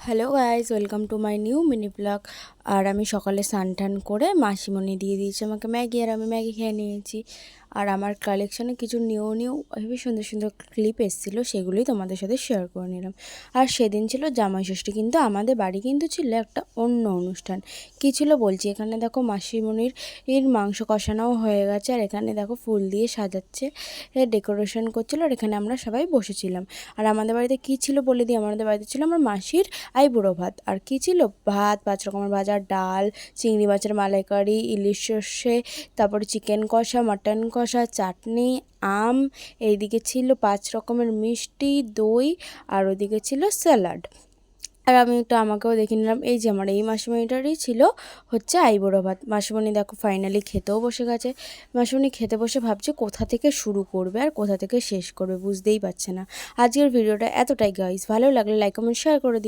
Hello guys, welcome to my new mini blog. আর আমি সকালে স্নান টান করে মাসিমণি দিয়ে দিয়েছি আমাকে ম্যাগি, আর আমি ম্যাগি খেয়ে নিয়েছি। আর আমার কালেকশানে কিছু নিউ হেবি সুন্দর সুন্দর ক্লিপ এসেছিলো, সেগুলোই তোমাদের সাথে শেয়ার করে নিলাম। আর সেদিন ছিল জামাই ষষ্ঠী, কিন্তু আমাদের বাড়ি কিন্তু ছিল একটা অন্য অনুষ্ঠান। কী ছিল বলছি, এখানে দেখো মাসিমণির মাংস কষানোও হয়ে গেছে, আর এখানে দেখো ফুল দিয়ে সাজাচ্ছে, ডেকোরেশন করছিল, আর এখানে আমরা সবাই বসেছিলাম। আর আমাদের বাড়িতে কী ছিল বলে দিই, আমাদের বাড়িতে ছিল আমার মাসির আইবুড়ো ভাত। আর কী ছিল, ভাত, 5 রকমের ভাজা, ডাল, চিংড়ি মাছের মালাইকারি, ইলিশ সর্ষে, তারপরে চিকেন কষা, মাটন কষা, চাটনি, আম, এইদিকে ছিল 5 রকমের মিষ্টি, দই, আর ওদিকে ছিল স্যালাড। আর আমি একটু আমাকেও দেখে নিলাম, এই যে আমার এই মাসিমণিটারই ছিল হচ্ছে আইবুড়ো ভাত। মাসিমণি দেখো ফাইনালি খেতেও বসে গেছে। মাসিমণি খেতে বসে ভাবছে কোথা থেকে শুরু করবে আর কোথা থেকে শেষ করবে, বুঝতেই পারছে না। আজকের ভিডিওটা এতটাই গাইস, ভালো লাগলে লাইক কমেন্ট শেয়ার করে দিই।